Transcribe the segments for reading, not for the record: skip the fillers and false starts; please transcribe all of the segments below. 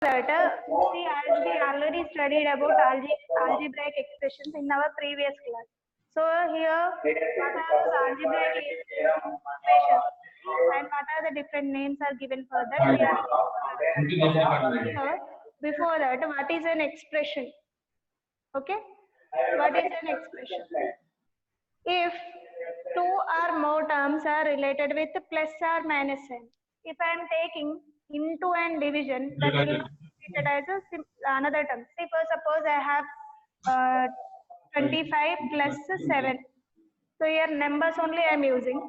that, see, as we already studied about algebraic expressions in our previous class. So here, what are those algebraic equations and what are the different names are given for that? We are here. Before that, what is an expression? Okay, what is an expression? If two or more terms are related with plus or minus sign. If I am taking into and division, that will not be treated as another term. See, for suppose I have 25 plus 7. So here numbers only I am using.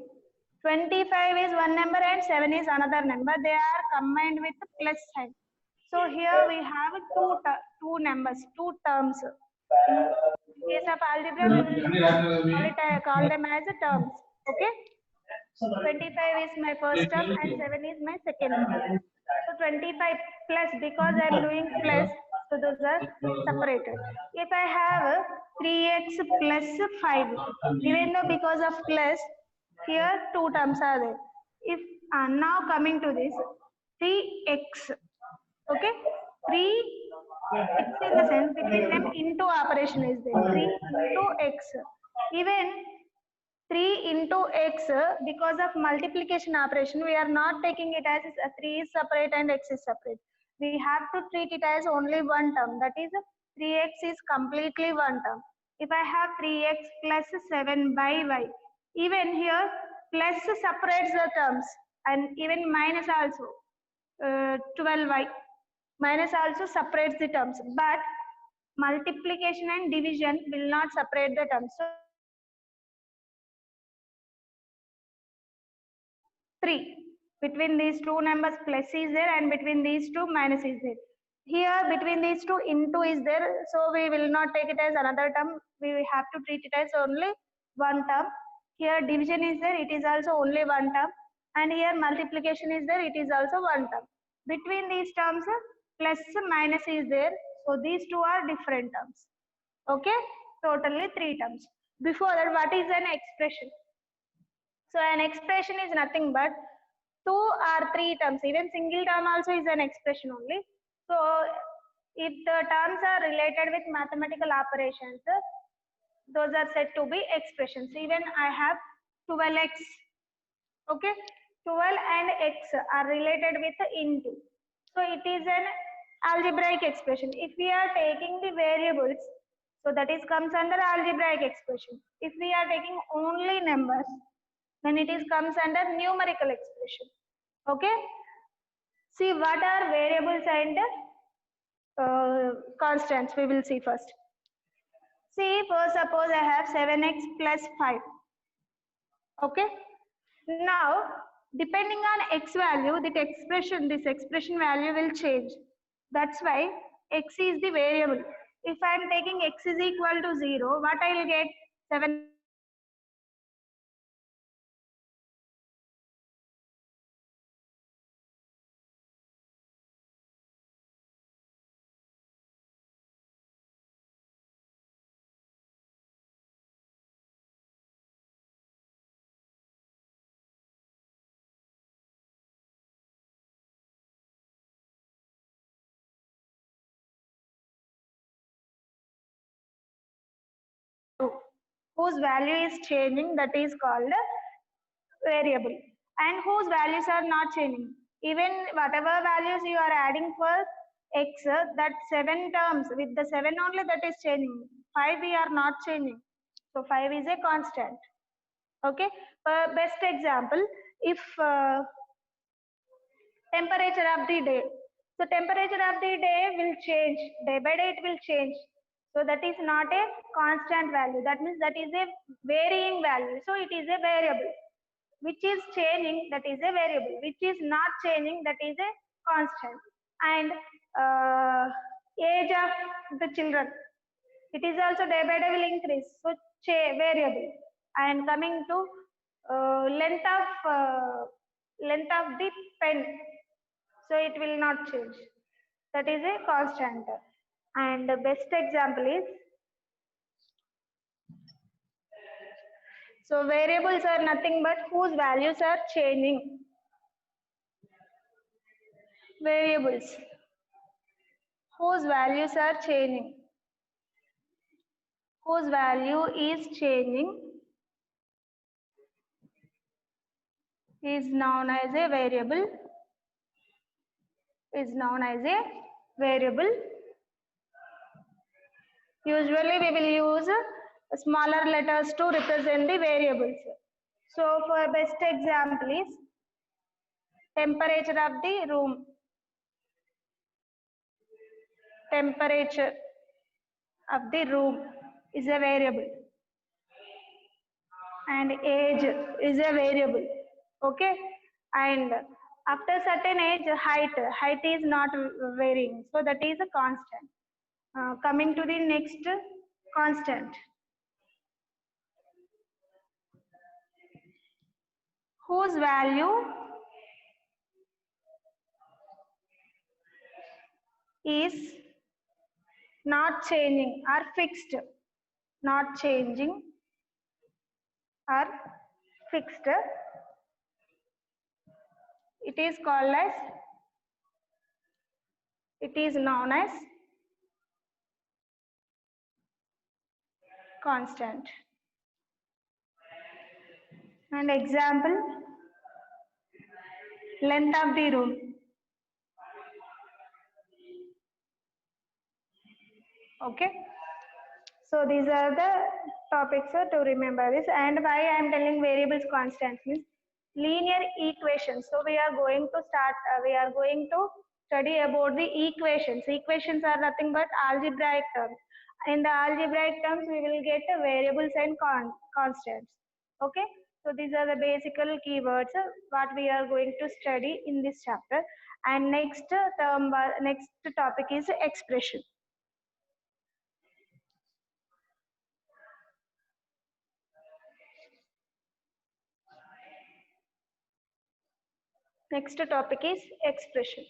25 is one number and 7 is another number. They are combined with plus sign. So here we have two numbers, two terms. In case of algebra, we will call them as terms. Okay. 25 is my first term and 7 is my second term. So 25 plus, because I am doing plus, so those are separated. If I have 3x plus 5, even though because of plus, here two terms are there. If now coming to this, 3x, okay, 3x in the sense between them into operation is there, 3 into x. Even 3 into x, because of multiplication operation, we are not taking it as 3 is separate and x is separate. We have to treat it as only one term, that is 3x is completely one term. If I have 3x plus 7 by y, even here plus separates the terms and even minus also 12y. Minus also separates the terms, but multiplication and division will not separate the terms. So 3. Between these two numbers plus is there and between these two minus is there. Here between these two into is there, so we will not take it as another term. We have to treat it as only one term. Here division is there, it is also only one term. And here multiplication is there, it is also one term. Between these terms, plus minus is there. So these two are different terms. Okay, totally three terms. Before that, what is an expression? So an expression is nothing but two or three terms. Even single term also is an expression only. So if the terms are related with mathematical operations, those are said to be expressions. Even I have 12x. Okay, 12 and x are related with into. So it is an algebraic expression. If we are taking the variables, so that is comes under algebraic expression. If we are taking only numbers, then it is comes under numerical expression. Okay. See what are variables and constants. We will see first. See, first suppose I have 7x plus 5. Okay. Now, depending on x value, this expression value will change. That's why x is the variable. If I am taking x is equal to 0, what I will get? 7. Whose value is changing, that is called variable, and whose values are not changing. Even whatever values you are adding for x, that 7 terms with the 7 only that is changing. 5 we are not changing. So 5 is a constant. Okay. Best example, if temperature of the day. So temperature of the day will change. Day by day it will change. So that is not a constant value. That means that is a varying value. So it is a variable. Which is changing, that is a variable. Which is not changing, that is a constant. And age of the children, it is also day by day will increase. So variable. And coming to length of the pen, so it will not change. That is a constant. And the best example is, so variables are nothing but whose values are changing. Variables. whose values are changing, whose value is changing is known as a variable, is known as a variable. Usually we will use smaller letters to represent the variables. So for best example is temperature of the room, temperature of the room is a variable, and age is a variable. Okay, and after certain age, height is not varying, so that is a constant. Coming to the next constant, whose value is not changing or fixed, not changing or fixed, it is called as, it is known as constant. And example, length of the room. Okay, so these are the topics to remember this. And why I am telling variables constant means linear equations. So we are going to start, we are going to study about the equations. Equations are nothing but algebraic terms. In the algebraic terms, we will get variables and constants. Okay, so these are the basic keywords what we are going to study in this chapter. And next term, next topic is expression. Next topic is expression.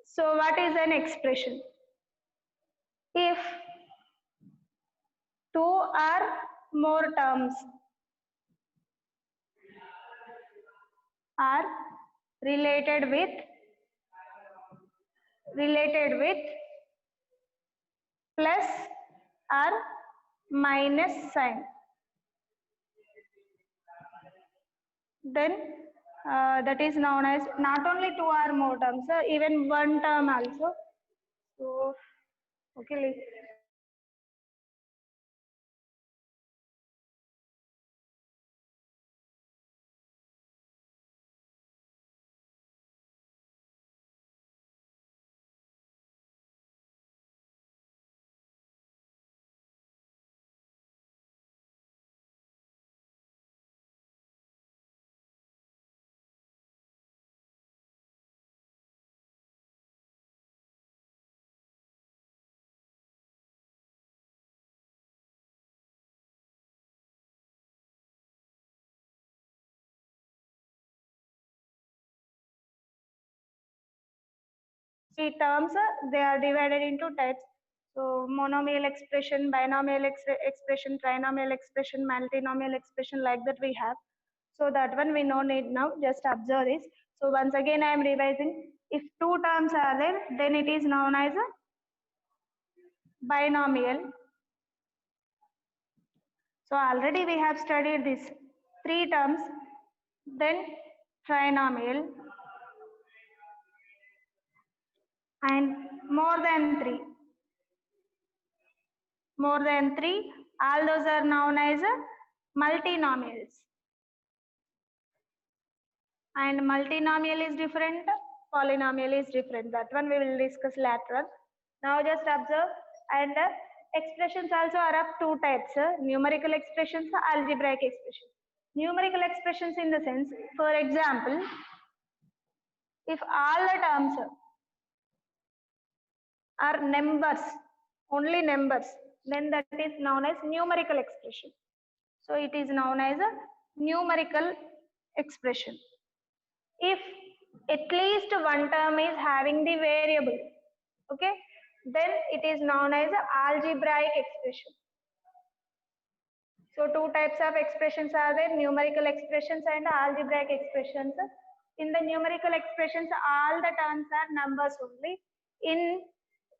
So what is an expression? If two or more terms are related with plus or minus sign, then that is known as not only two or more terms, even one term also. So okay, three terms, they are divided into types. So monomial expression, binomial expression, trinomial expression, multinomial expression, like that we have. So that one we no need now, just observe this. So once again I am revising. If two terms are there, then it is known as a binomial. So already we have studied this. Three terms, then trinomial, and more than three, all those are known as multinomials. And multinomial is different, polynomial is different. That one we will discuss later on. Now just observe. And expressions also are of two types, numerical expressions, algebraic expressions. Numerical expressions in the sense, for example, if all the terms are numbers, only numbers, then that is known as numerical expression. So it is known as a numerical expression. If at least one term is having the variable, okay, then it is known as a algebraic expression. So two types of expressions are there, numerical expressions and algebraic expressions. In the numerical expressions, all the terms are numbers only. In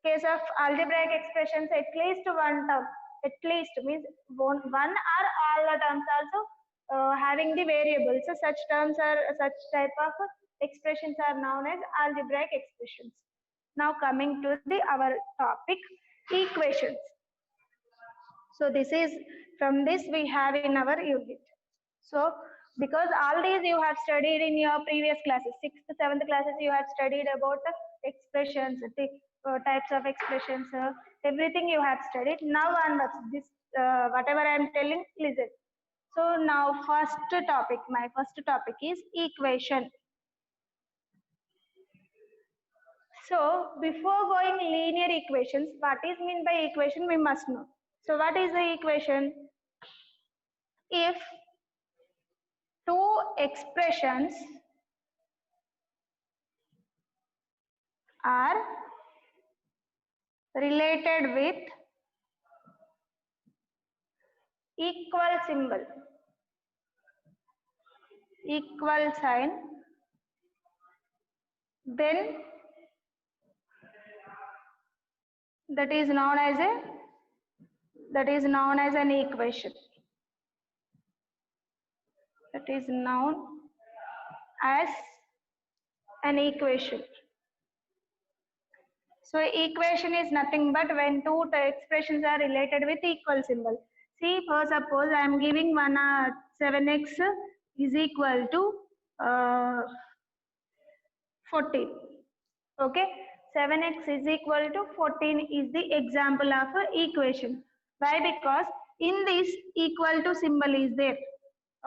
case of algebraic expressions, at least one term, at least means one or all the terms also having the variables. So such terms are such type of expressions are known as algebraic expressions. Now coming to the our topic, equations. So this is from this we have in our unit. So because all these you have studied in your previous classes, 6th, 7th classes, you have studied about the expressions, the types of expressions, everything you have studied. Now onwards, this whatever I am telling, listen. So now first topic, my first topic is equation. So before going linear equations, what is meant by equation we must know. So what is the equation? If two expressions are related with equal symbol, equal sign, then that is known as an equation. That is known as an equation. So equation is nothing but when two expressions are related with equal symbol. See, for suppose I am giving one 7x is equal to 14. Okay, 7x is equal to 14 is the example of equation. Why? Because in this equal to symbol is there.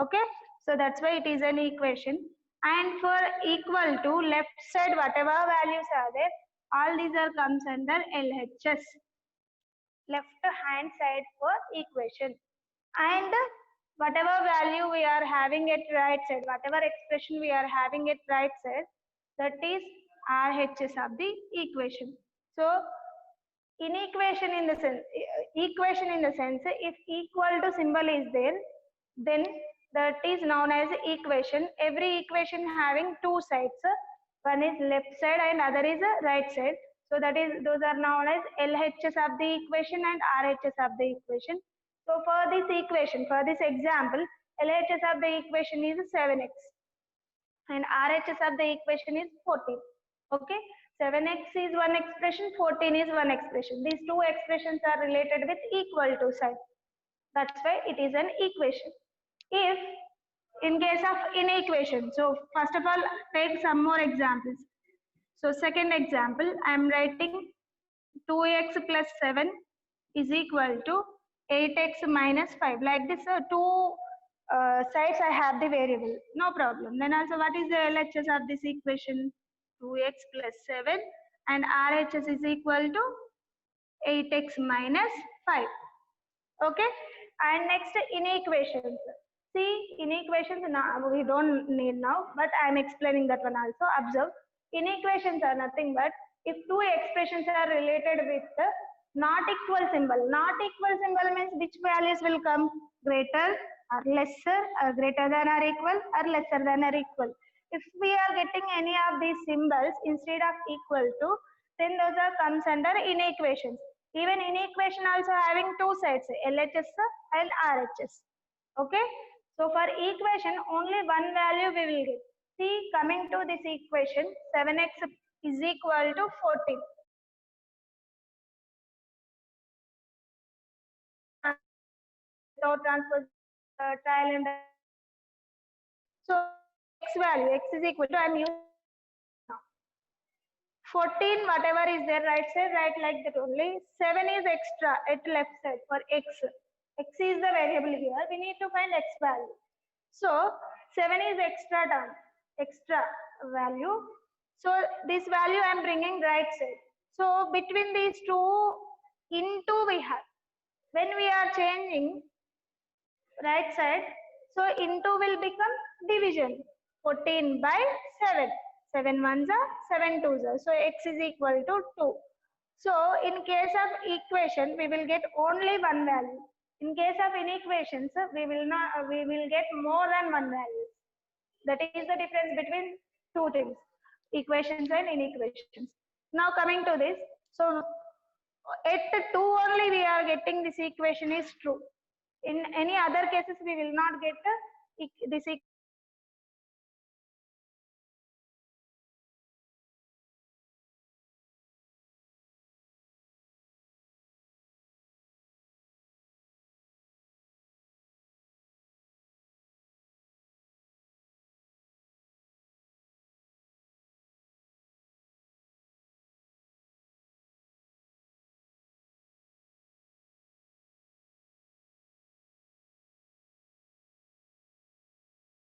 Okay, so that's why it is an equation. And for equal to left side, whatever values are there, all these are comes under LHS, left hand side for equation. And whatever value we are having at right side, whatever expression we are having at right side, that is RHS of the equation. So equation in the sense, if equal to symbol is there, then that is known as equation. Every equation having two sides, one is left side and other is right side. So that is, those are known as LHS of the equation and RHS of the equation. So for this equation, for this example, LHS of the equation is 7x and RHS of the equation is 14. Okay, 7x is one expression, 14 is one expression. These two expressions are related with equal to sign. That's why it is an equation. If in case of inequation, so first of all, take some more examples. So second example, I am writing 2x plus 7 is equal to 8x minus 5. Like this, two sides I have the variable, no problem. Then also, what is the LHS of this equation? 2x plus 7 and RHS is equal to 8x minus 5. Okay, and next inequations. See, inequations now we don't need now, but I am explaining that one also. Observe, inequations are nothing but if two expressions are related with the not equal symbol. Not equal symbol means which values will come? Greater or lesser, or greater than or equal, or lesser than or equal. If we are getting any of these symbols instead of equal to, then those are comes under inequations. Even inequation also having two sides, LHS and RHS. Okay, so for equation only one value we will get. See, coming to this equation, 7x is equal to 14. Without transpose trial and so x value, x is equal to, I am using 14, whatever is there right side, write like that only. 7 is extra at left side for x. X is the variable here. We need to find x value. So 7 is extra term, extra value. So this value I am bringing right side. So between these two, into we have. When we are changing right side, so into will become division. 14 by 7. 7 ones are 7 twos are. So x is equal to 2. So in case of equation, we will get only one value. In case of inequations, we will get more than one value. That is the difference between two things, equations and inequations. Now coming to this, so at 2 only we are getting this equation is true. In any other cases we will not get this equation